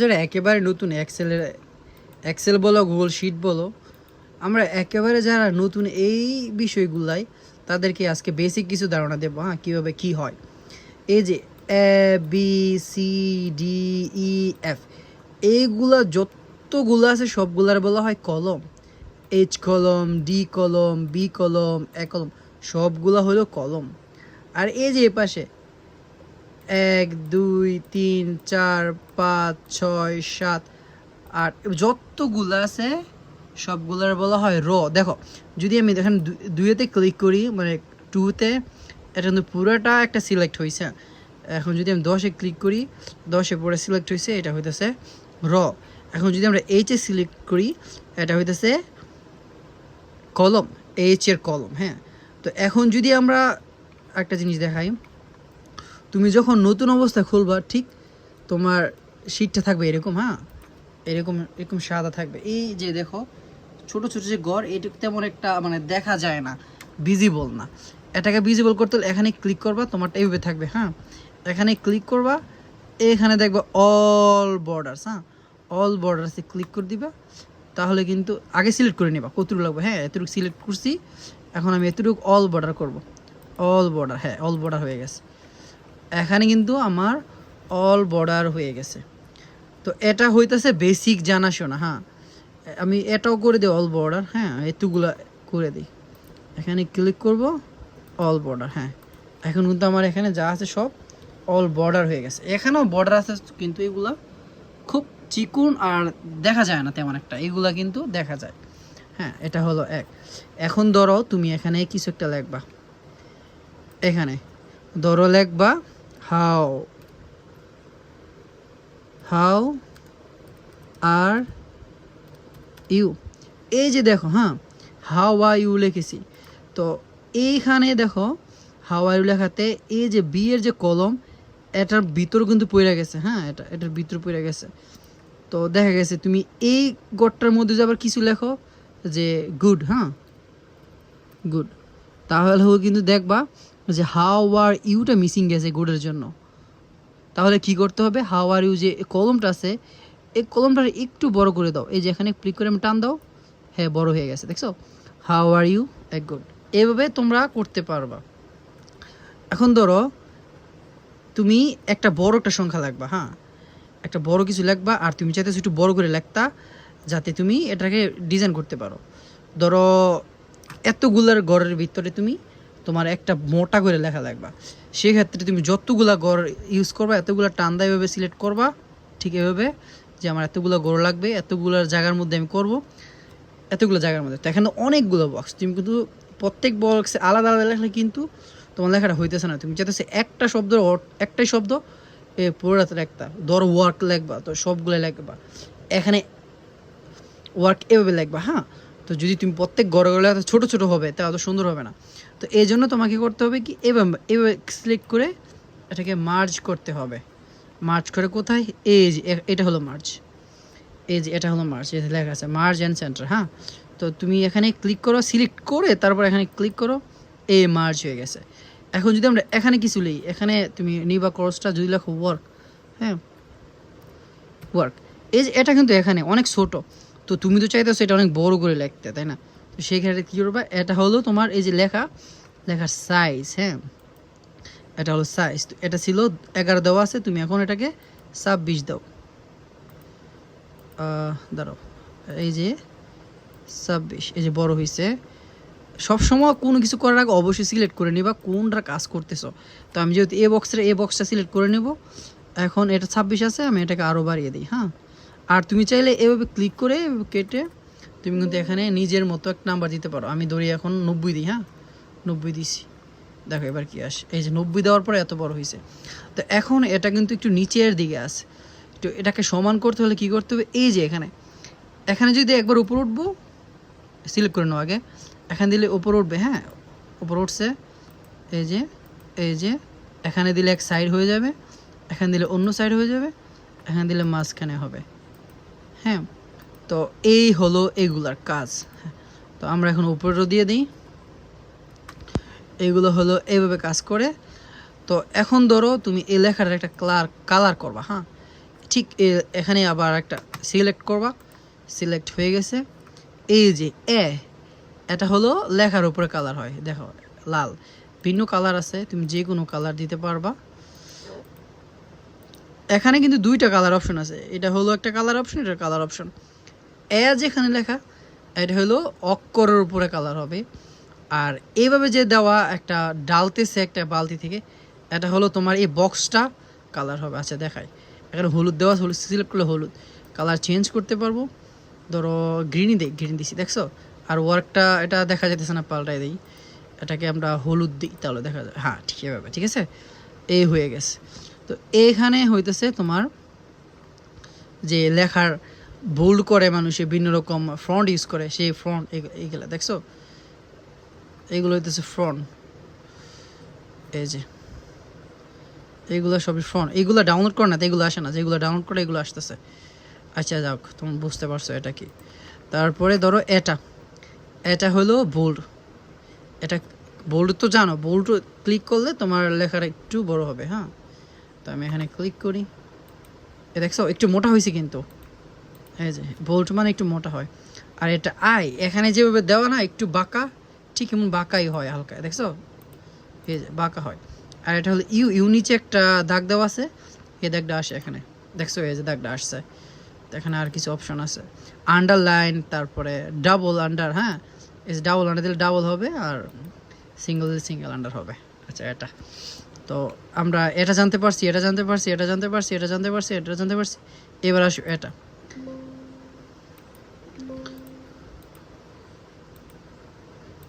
যারা একেবারে নতুন এক্সেল বলো গুগল শিট বলো, আমরা একেবারে যারা নতুন এই বিষয়গুলাই তাদেরকে আজকে বেসিক কিছু ধারণা দেবো। হ্যাঁ, কীভাবে কী হয়। এই যে A B C D E F, এইগুলা যতগুলো আছে সবগুলার বলা হয় কলম। এইচ কলম, ডি কলম, বি কলম, এ কলম, সবগুলা হলো কলম। আর এই যে এ পাশে 1 2 3 4 5 6 7 8 যতগুলো আছে সবগুলার বলা হয় র। দেখো, যদি আমি দেখেন দুইতে ক্লিক করি, মানে টুতে, এটা কিন্তু পুরোটা একটা সিলেক্ট হয়েছে। এখন যদি আমি 10-এ ক্লিক করি, 10-এ পরে সিলেক্ট হয়েছে, এটা হইতেছে র। এখন যদি আমরা এইচে সিলেক্ট করি, এটা হইতেছে কলম, এইচের কলম। হ্যাঁ, তো এখন যদি আমরা একটা জিনিস দেখাই, তুমি যখন নতুন অবস্থায় খুলবা, ঠিক তোমার শীটটা থাকবে এরকম। হ্যাঁ, এরকম এরকম সাদা থাকবে। এই যে দেখো ছোট ছোট যে গড়, এইটুকু তেমন একটা মানে দেখা যায় না, ভিজিবল না। এটাকে ভিজিবল করতে হলে এখানে ক্লিক করবা, তোমারটা এইভাবে থাকবে। হ্যাঁ, এখানে ক্লিক করবা, এখানে দেখবা অল বর্ডার্স। হ্যাঁ, অল বর্ডার্সে ক্লিক করে দিবা, তাহলে কিন্তু আগে সিলেক্ট করে নেবা কতটুকু লাগবে। হ্যাঁ, এতটুকু সিলেক্ট করছি, এখন আমি এতটুকু অল বর্ডার করব। অল বর্ডার, হ্যাঁ অল বর্ডার হয়ে গেছে। এখানে কিন্তু আমার অল বর্ডার হয়ে গেছে। তো এটা হইতেছে বেসিক জানাশোনা। হ্যাঁ, আমি এটাও করে দিই অল বর্ডার। হ্যাঁ, এতগুলা করে দিই, এখানে ক্লিক করব, অল বর্ডার। হ্যাঁ, এখন কিন্তু আমার এখানে যা আছে সব অল বর্ডার হয়ে গেছে। এখানেও বর্ডার আছে, কিন্তু এগুলা খুব চিকুন আর দেখা যায় না তেমন একটা, এগুলা কিন্তু দেখা যায়। হ্যাঁ, এটা হলো এক। এখন ধরো তুমি এখানে কিছু একটা লিখবা, এখানে ধরো লিখবা হাউ হাউ আর ইউ। এই যে দেখো, হ্যাঁ হাউ আর ইউ লিখেছি, তো এইখানে দেখো হাউ আর ইউ লেখাতে এই যে বি এর যে কলম, এটার ভিতর কিন্তু পড়ে গেছে। হ্যাঁ, এটার ভিতর পড়ে গেছে। তো দেখা গেছে তুমি এই গড়টার মধ্যে যে আবার কিছু লেখো যে গুড। হ্যাঁ, গুড, তাহলে কিন্তু দেখবা যে হাউ আর ইউটা মিসিং গেছে গুডের জন্য। তাহলে কি করতে হবে, হাউ আর ইউ যে কলমটা আছে, এই কলমটা একটু বড় করে দাও। এই যে এখানে ক্লিক করে আমি টান দাও, হ্যাঁ বড় হয়ে গেছে, দেখছো how are you a good. এভাবে তোমরা করতে পারবা। এখন ধরো তুমি একটা বড় একটা সংখ্যা লাগবা। হ্যাঁ, একটা বড় কিছু লিখবা, আর তুমি চাইতেছো একটু বড় করে লিখতা, যাতে তুমি এটাকে ডিজাইন করতে পারো। ধরো এতগুলার ঘরের ভিতরে তুমি তোমার একটা মোটা করে লেখা লাগবা, সেক্ষেত্রে তুমি যতগুলা গড় ইউজ করবা, এতগুলা টান্দা এভাবে সিলেক্ট করবা, ঠিক এভাবে যে আমার এতগুলো গড় লাগবে, এতগুলার জায়গার মধ্যে আমি করব, এতগুলো জায়গার মধ্যে। তো এখানে অনেকগুলো বক্স, তুমি কিন্তু প্রত্যেক বক্সে আলাদা আলাদা লেখলে কিন্তু তোমার লেখাটা হইতেছে না। তুমি চাইতেছে একটা শব্দ, একটাই শব্দ এ পুরোটা একটা ধরো ওয়ার্ক লিখবা, তো সবগুলো লিখবা, এখানে ওয়ার্ক এভাবে লিখবা। হ্যাঁ, তো যদি তুমি প্রত্যেক গড়ে গড়ে ছোটো ছোটো হবে, তা অত সুন্দর হবে না। তো এই জন্য তোমাকে করতে হবে কি, এভাবে এভাবে সিলেক্ট করে এটাকে মার্জ করতে হবে। মার্জ করে কোথায়, এই যে এটা হলো মার্জ, এই যে এটা হলো মার্জ, এই লেখা আছে মার্জ অ্যান্ড সেন্টার। হ্যাঁ, তো তুমি এখানে ক্লিক করো, সিলেক্ট করে তারপর এখানে ক্লিক করো, এই মার্জ হয়ে গেছে। এখন যদি আমরা এখানে কিছু লিই, এখানে তুমি নিবা কোর্সটা যদি লেখো ওয়ার্ক। হ্যাঁ, ওয়ার্ক, এই যে এটা কিন্তু এখানে অনেক ছোট, তো তুমি তো চাইতেছো এটা অনেক বড় করে লিখতে, তাই না? তো সেই ক্ষেত্রে কী করবা, এটা হলো তোমার এই যে লেখার সাইজ। হ্যাঁ, এটা হলো সাইজ। তো এটা ছিল 11 দেওয়া আছে, তুমি এখন এটাকে 26 দাও। দাঁড়াও, এই যে 26, এই যে বড় হয়েছে। সবসময় কোনো কিছু করার আগে অবশ্যই সিলেক্ট করে নিবা কোনটা কাজ করতেছো। তো আমি যেহেতু এই বক্সটা সিলেক্ট করে নেব, এখন এটা 26 আছে, আমি এটাকে আরও বাড়িয়ে দিই। হ্যাঁ, আর তুমি চাইলে এভাবে ক্লিক করে কেটে তুমি কিন্তু এখানে নিজের মতো একটা নাম্বার দিতে পারো। আমি ধরি এখন 90 দিই। হ্যাঁ, 90 দিছি, দেখো এবার কি আসে, এই যে 90 দেওয়ার পরে এত বড় হয়েছে। তো এখন এটা কিন্তু একটু নিচের দিকে আছে, তো এটাকে সমান করতে হলে কি করতে হবে, এই যে এখানে যদি একবার উপর উঠবো, সিলেক্ট করে নাও আগে, এখানে দিলে উপর উঠবে। হ্যাঁ, উপর উঠছে, এই যে এখানে দিলে এক সাইড হয়ে যাবে, এখানে দিলে অন্য সাইড হয়ে যাবে, এখানে দিলে মাঝখানে হবে। হ্যাঁ, তো এই হলো এগুলার কাজ। তো আমরা এখন উপরেও দিয়ে দিই, এইগুলো হলো এইভাবে কাজ করে। তো এখন ধরো তুমি এই লেখাটার একটা কালার করবা। হ্যাঁ, ঠিক এখানে আবার একটা সিলেক্ট করবা, সিলেক্ট হয়ে গেছে। এই যে এটা হলো লেখার উপরে কালার হয়, দেখো লাল, ভিন্ন কালার আছে, তুমি যে কোনো কালার দিতে পারবা। এখানে কিন্তু দুইটা কালার অপশন আছে, এটা হলো একটা কালার অপশন, এটা কালার অপশন। যেখানে লেখা এটা হলো অক্ষরের উপরে কালার হবে। আর এইভাবে যে দেওয়া একটা ডালতেছে একটা বালতি থেকে, এটা হলো তোমার এই বক্সটা কালার হবে। আচ্ছা দেখাই, এখানে হলুদ দেওয়া, হলুদ সিলেক্ট করলে হলুদ কালার চেঞ্জ করতে পারবো। ধরো গ্রিনই দেই, গ্রিন দিছি, দেখছো? আর ওয়ার্কটা এটা দেখা যাইতেছে না, পাল্টাই দিই, এটাকে আমরা হলুদ দিই, তাহলে দেখা যায়। হ্যাঁ ঠিক এভাবে, ঠিক আছে, এই হয়ে গেছে। তো এইখানে হইতেছে তোমার যে লেখার বোল্ড করে মানুষে বিভিন্ন রকম ফ্রন্ট ইউজ করে, সেই ফ্রন্ট এইগুলো দেখছো, এইগুলো হইতেছে ফ্রন্ট। এই যে এইগুলো সবই ফ্রন্ট, এইগুলো ডাউনলোড করে না তো এগুলো আসে না, যেগুলো ডাউনলোড করে এগুলো আসতেছে। আচ্ছা যাক, তুমি বুঝতে পারছো এটা কি। তারপরে ধরো এটা হলো বোল্ড। এটা বোল্ড তো জানো, বোল্ড ক্লিক করলে তোমার লেখাটা একটু বড় হবে। হ্যাঁ, তো আমি এখানে ক্লিক করি, দেখছো একটু মোটা হয়েছে কিন্তু। এই যে বোল্ড মানে একটু মোটা হয়। আর এটা এখানে যেভাবে দেওয়া না একটু বাঁকা, ঠিক এমন বাঁকাই হয় হালকা, দেখছো এই যে বাঁকা হয়। আর এটা হলো ইউ নিচে একটা দাগ দেওয়া আছে, এই দাগটা আসে এখানে, দেখছো এই যে দাগটা আসছে। এখানে আর কিছু অপশন আছে, আন্ডারলাইন, তারপরে ডাবল আন্ডার। হ্যাঁ, এই যে ডাবল আন্ডার দিলে ডাবল হবে, আর সিঙ্গেল দিলে সিঙ্গেল আন্ডার হবে। আচ্ছা এটা তো আমরা এটা জানতে পারছি, এটা জানতে পারছি, এটা জানতে পারছি, এটা জানতে পারছি, এটা জানতে পারছি। এবার আসো এটা,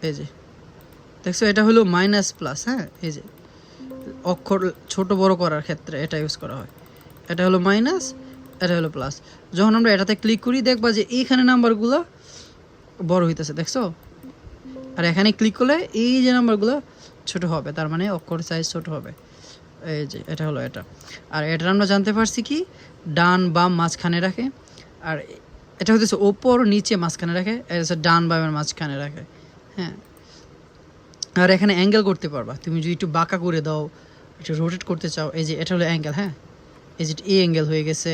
এই যে দেখছো এটা হলো মাইনাস প্লাস। হ্যাঁ, এই যে অক্ষর ছোট বড় করার ক্ষেত্রে এটা ইউজ করা হয়। এটা হলো মাইনাস, এটা হলো প্লাস। যখন আমরা এটাতে ক্লিক করি দেখবা যে এইখানে নাম্বারগুলো বড় হইতেছে, দেখছো? আর এখানে ক্লিক করলে এই যে নাম্বারগুলো ছোট হবে, তার মানে অক্ষর সাইজ ছোট হবে। এই যে এটা হলো এটা। আর এটা আমরা জানতে পারছি কি, ডান বাম মাঝখানে রাখে। আর এটা হইতেছে ওপর নিচে মাঝখানে রাখে, এটা হচ্ছে ডান বামের মাঝখানে রাখে। হ্যাঁ, আর এখানে অ্যাঙ্গেল করতে পারবা তুমি, যদি একটু বাঁকা করে দাও, একটু রোটেট করতে চাও। এই যে এটা হলো অ্যাঙ্গেল। হ্যাঁ, এই যে ই অ্যাঙ্গেল হয়ে গেছে,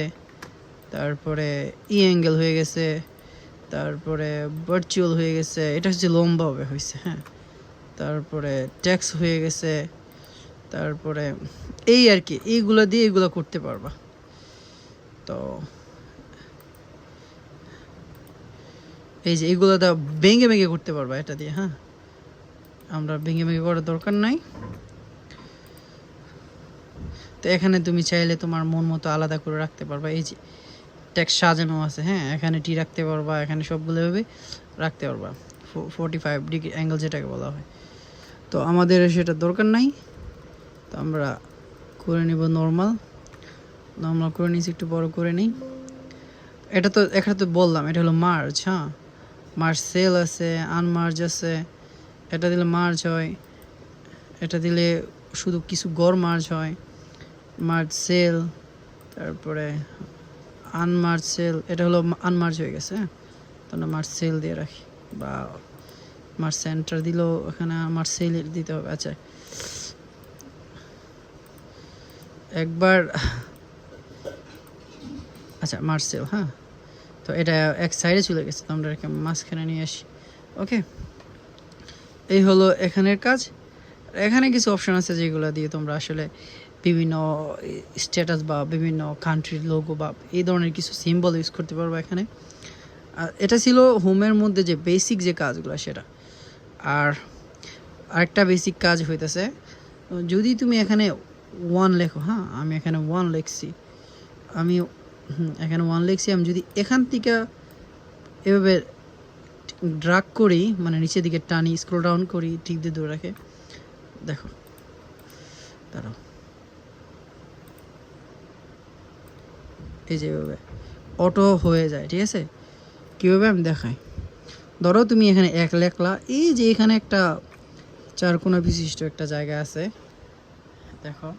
তারপরে ই অ্যাঙ্গেল হয়ে গেছে, তারপরে ভার্চুয়াল হয়ে গেছে, এটা হচ্ছে লম্বা হবে হয়েছে। হ্যাঁ, তারপরে ট্যাক্স হয়ে গেছে, তারপরে এই আর কি, এইগুলো দিয়ে এগুলো করতে পারবা। তো এই যে এইগুলো দা ভেঙে ভেঙে করতে পারবা এটা দিয়ে। হ্যাঁ, আমরা ভেঙে ভেঙে করার দরকার নাই। তো এখানে তুমি চাইলে তোমার মন মতো আলাদা করে রাখতে পারবা। এই যে ট্যাক্স সাজানো আছে। হ্যাঁ, এখানে টি রাখতে পারবা, এখানে সবগুলো ভাবে রাখতে পারবা, 45 ডিগ্রি অ্যাঙ্গেল যেটাকে বলা হয়। তো আমাদের সেটা দরকার নাই, তো আমরা করে নিব নর্মাল করে নিয়েছি, একটু বড় করে নিই। এটা তো এখানে তো বললাম এটা হলো মার্জ। হ্যাঁ, মার্জ সেল আছে, আনমার্জ আছে। এটা দিলে মার্জ হয়, এটা দিলে শুধু কিছু গড় মার্জ হয়, মার্জ সেল। তারপরে আনমার্জ সেল, এটা হলো আনমার্জ হয়ে গেছে। হ্যাঁ, তো আমরা মার্জ সেল দিয়ে রাখি, বা মার্জ সেন্টার দিলেও এখানে মার্জ সেল দিতে হবে। আচ্ছা একবার, আচ্ছা মার্জ সেল। হ্যাঁ, তো এটা এক সাইডে চলে গেছে, তো আমরা এখানে মাঝখানে নিয়ে আসি। ওকে, এই হলো এখানের কাজ। এখানে কিছু অপশন আছে যেগুলো দিয়ে তোমরা আসলে বিভিন্ন স্ট্যাটাস বা বিভিন্ন কান্ট্রির লোগো বা এই ধরনের কিছু সিম্বল ইউজ করতে পারবো এখানে। এটা ছিল হোমের মধ্যে যে বেসিক যে কাজগুলো সেটা। আর আরেকটা বেসিক কাজ হইতেছে, যদি তুমি এখানে 1 লেখো। হ্যাঁ, আমি এখানে 1 লিখছি, আমি এখানে 1 লিখছি। আমি যদি এখান থেকে এভাবে ড্রাগ করি, মানে নিচের দিকে টানি, স্ক্রল ডাউন করি, টিপ দিয়ে ধরে রাখে, দেখো দাঁড়াও, এই যেভাবে অটো হয়ে যায়। ঠিক আছে, কীভাবে আমি দেখাই। ধরো তুমি এখানে 1 লেখলা, এই যে এখানে একটা 4 কোণা বিশিষ্ট একটা জায়গা আছে, দেখো।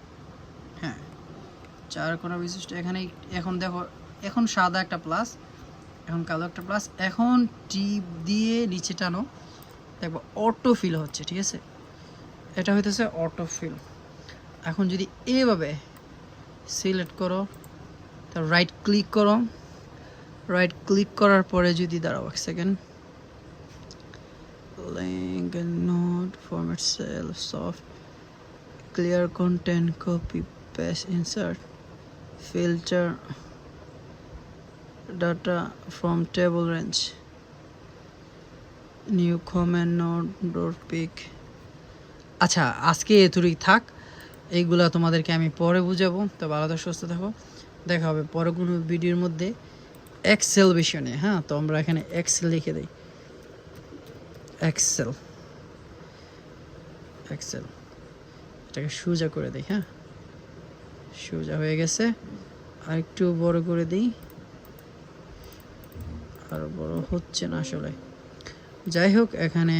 হ্যাঁ, 4 কোণা বিশিষ্ট এখানে। এখন দেখো, এখন সাদা একটা প্লাস, এখন কালো একটা প্লাস, এখন টিপ দিয়ে নিচে টানো, দেখো অটো ফিল হচ্ছে। ঠিক আছে, এটা হইতেছে অটো ফিল। এখন যদি এভাবে সিলেক্ট করো, তো রাইট ক্লিক করো, রাইট ক্লিক করার পরে যদি দাঁড়াও এক second, link note format cell sort clear content copy paste insert filter data from table range new comment note door pick. আচ্ছা আজকে এতটুকুই থাক, এইগুলা তোমাদেরকে আমি পরে বুঝাবো। তো ভালো থাকো, সুস্থ থাকো, দেখা হবে পরে কোনো ভিডিওর মধ্যে এক্সেল বিষয় নিয়ে। হ্যাঁ, তো আমরা এখানে এক্সেল লিখে দিই, এক্সেল এক্সেল এটাকে সোজা করে দিই। হ্যাঁ, সোজা হয়ে গেছে, আর একটু বড় করে দিই, আর বড় হচ্ছে না আসলে। যাই হোক, এখানে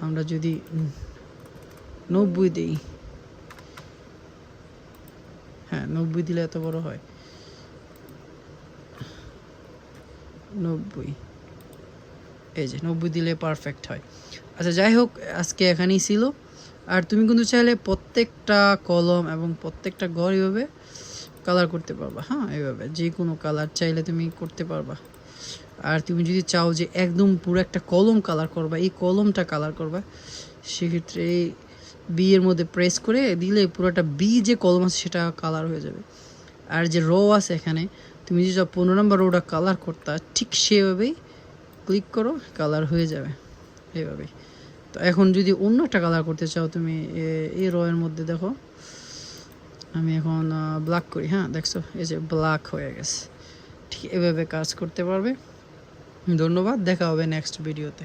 আমরা যদি 90 দিই, হ্যাঁ 90 দিলে এত বড় হয়, 90, এই যে 90 দিলে পারফেক্ট হয়। আচ্ছা যাই হোক, আজকে এখানেই ছিল। আর তুমি কিন্তু চাইলে প্রত্যেকটা কলম এবং প্রত্যেকটা ঘর এইভাবে কালার করতে পারবা। হ্যাঁ, এইভাবে যে কোনো কালার চাইলে তুমি করতে পারবা। আর তুমি যদি চাও যে একদম পুরো একটা কলম কালার করবা, এই কলমটা কালার করবা, সেক্ষেত্রে এই বি এর মধ্যে প্রেস করে দিলে পুরোটা বি যে কলম আছে সেটা কালার হয়ে যাবে। আর যে রো আছে এখানে, তুমি যে 15 নম্বর রোটা কালার করতা, ঠিক সেভাবেই ক্লিক করো, কালার হয়ে যাবে এইভাবেই। তো এখন যদি অন্য একটা কালার করতে চাও তুমি, এই রো এর মধ্যে দেখো আমি এখন ব্ল্যাক করি। হ্যাঁ দেখছো, এই যে ব্ল্যাক হয়ে গেছে। ঠিক এভাবে কাজ করতে পারবে। ধন্যবাদ, দেখা হবে নেক্সট ভিডিওতে।